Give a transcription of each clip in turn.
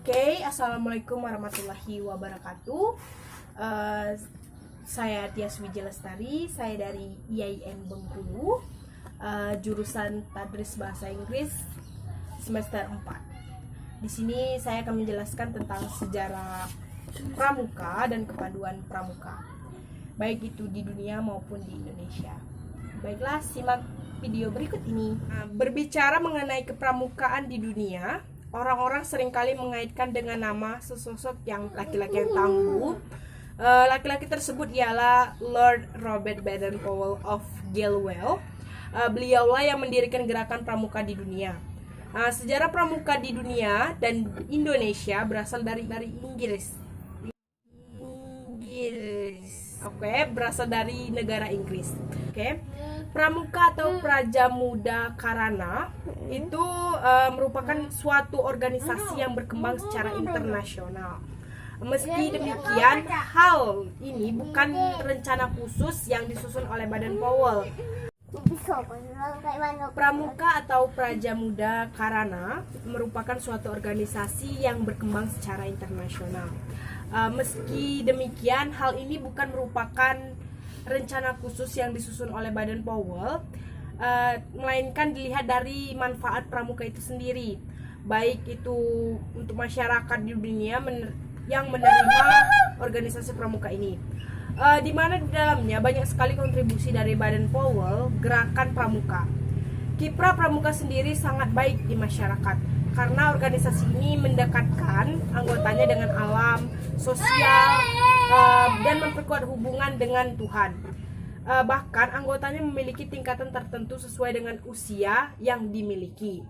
Oke, Assalamualaikum warahmatullahi wabarakatuh. Saya Tias Wijelestari, saya dari IAIN Bengkulu, jurusan Tadris Bahasa Inggris semester 4. Di sini saya akan menjelaskan tentang sejarah pramuka dan kepaduan pramuka, baik itu di dunia maupun di Indonesia. Baiklah, simak video berikut ini. Berbicara mengenai kepramukaan di dunia, orang-orang seringkali mengaitkan dengan nama sesosok yang laki-laki yang tangguh. Laki-laki tersebut ialah Lord Robert Baden-Powell of Gilwell. Beliaulah yang mendirikan gerakan pramuka di dunia. Sejarah pramuka di dunia dan Indonesia berasal dari Inggris. Berasal dari negara Inggris. Pramuka atau Praja Muda Karana itu merupakan suatu organisasi yang berkembang secara internasional. Meski demikian, hal ini bukan rencana khusus yang disusun oleh Baden-Powell. Pramuka atau Praja Muda Karana merupakan suatu organisasi yang berkembang secara internasional. Meski demikian, hal ini bukan merupakan rencana khusus yang disusun oleh Baden-Powell, melainkan dilihat dari manfaat pramuka itu sendiri, baik itu untuk masyarakat di dunia yang menerima organisasi pramuka ini, di mana di dalamnya banyak sekali kontribusi dari Baden-Powell gerakan pramuka. Kiprah pramuka sendiri sangat baik di masyarakat karena organisasi ini mendekatkan anggotanya dengan alam, sosial, dan memperkuat hubungan dengan Tuhan. Bahkan anggotanya memiliki tingkatan tertentu sesuai dengan usia yang dimiliki.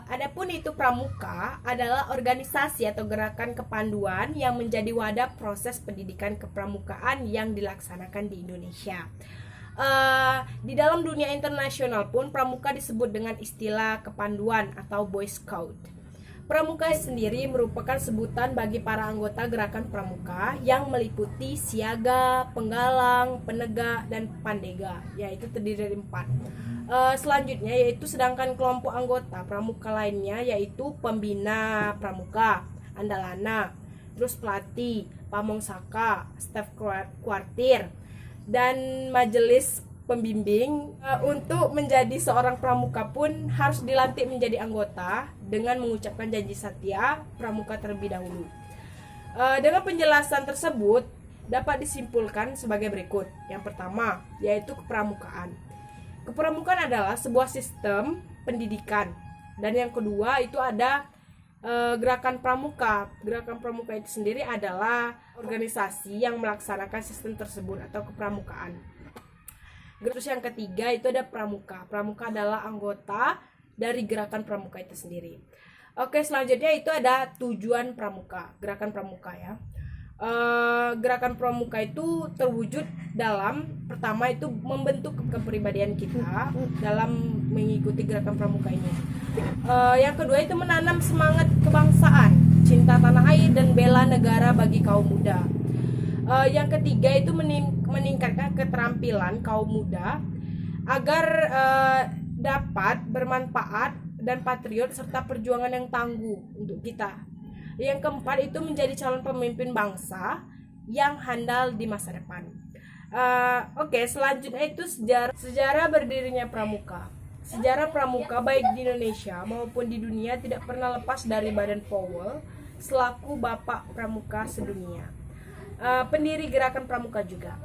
Adapun itu pramuka adalah organisasi atau gerakan kepanduan yang menjadi wadah proses pendidikan kepramukaan yang dilaksanakan di Indonesia. Di dalam dunia internasional pun pramuka disebut dengan istilah kepanduan atau Boy Scout. Pramuka sendiri merupakan sebutan bagi para anggota gerakan pramuka yang meliputi siaga, penggalang, penegak, dan pandega, yaitu terdiri dari 4. Selanjutnya yaitu sedangkan kelompok anggota pramuka lainnya yaitu pembina pramuka, andalana, terus pelatih, pamong saka, staf kuartir, dan majelis pembimbing. Untuk menjadi seorang pramuka pun harus dilantik menjadi anggota dengan mengucapkan janji setia pramuka terlebih dahulu. Dengan penjelasan tersebut dapat disimpulkan sebagai berikut. Yang pertama yaitu kepramukaan. Kepramukaan adalah sebuah sistem pendidikan, dan yang kedua itu ada gerakan pramuka. Gerakan pramuka itu sendiri adalah organisasi yang melaksanakan sistem tersebut atau kepramukaan. Terus yang ketiga itu ada pramuka. Pramuka adalah anggota dari gerakan pramuka itu sendiri. Selanjutnya itu ada tujuan pramuka, gerakan pramuka ya. Gerakan pramuka itu terwujud dalam pertama itu membentuk kepribadian kita dalam mengikuti gerakan pramuka ini. Yang kedua itu menanam semangat kebangsaan, cinta tanah air, dan bela negara bagi kaum muda. Yang ketiga itu meningkatkan keterampilan kaum muda agar dapat bermanfaat dan patriot serta perjuangan yang tangguh untuk kita. Yang keempat itu menjadi calon pemimpin bangsa yang handal di masa depan. Selanjutnya itu sejarah berdirinya pramuka. Sejarah pramuka baik di Indonesia maupun di dunia tidak pernah lepas dari Baden-Powell selaku bapak pramuka sedunia. Pendiri gerakan pramuka juga.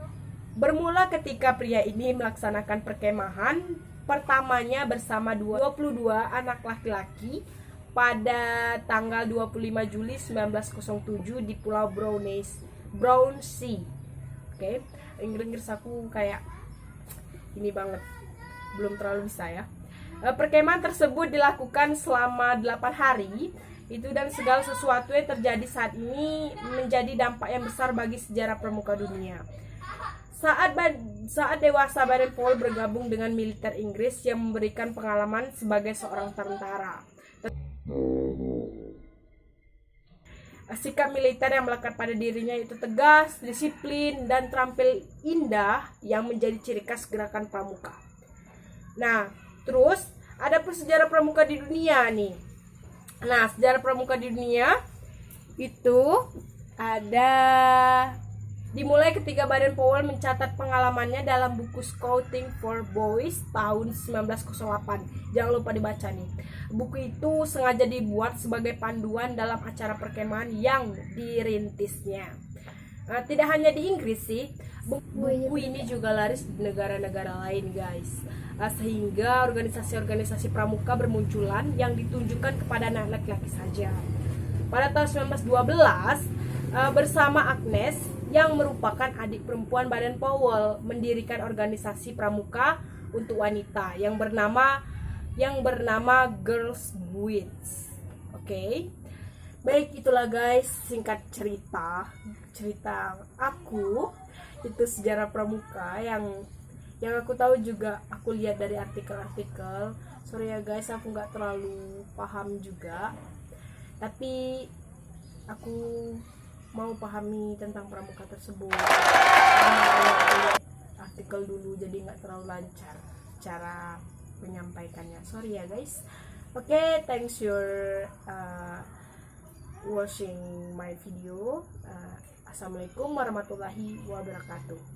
Bermula ketika pria ini melaksanakan perkemahan pertamanya bersama 22 anak laki-laki pada tanggal 25 Juli 1907 di Pulau Brownsea. Inggris aku kayak ini banget, belum terlalu bisa ya. Perkemahan tersebut dilakukan selama 8 hari itu, dan segala sesuatu yang terjadi saat ini menjadi dampak yang besar bagi sejarah pramuka dunia. Saat dewasa, Baden-Powell bergabung dengan militer Inggris yang memberikan pengalaman sebagai seorang tentara. Sikap militer yang melekat pada dirinya itu tegas, disiplin, dan terampil indah yang menjadi ciri khas gerakan pramuka. Nah, terus ada pun sejarah pramuka di dunia nih. Nah, sejarah pramuka di dunia itu ada dimulai ketika Baden Powell mencatat pengalamannya dalam buku Scouting for Boys tahun 1908. Jangan lupa dibaca nih. Buku itu sengaja dibuat sebagai panduan dalam acara perkemahan yang dirintisnya. Nah, tidak hanya di Inggris sih, buku ini juga laris di negara-negara lain, guys. Sehingga organisasi-organisasi pramuka bermunculan yang ditunjukkan kepada anak laki-laki saja. Pada tahun 1912, bersama Agnes yang merupakan adik perempuan Baden Powell mendirikan organisasi pramuka untuk wanita yang bernama Girls Guides. Oke. Baik, itulah guys singkat cerita aku. Itu sejarah pramuka yang aku tahu juga aku lihat dari artikel-artikel. Sorry ya guys, aku nggak terlalu paham juga. Tapi aku mau pahami tentang pramuka tersebut. Artikel dulu, jadi nggak terlalu lancar cara menyampaikannya. Sorry ya guys. Oke, thanks your watching my video. Assalamualaikum warahmatullahi wabarakatuh.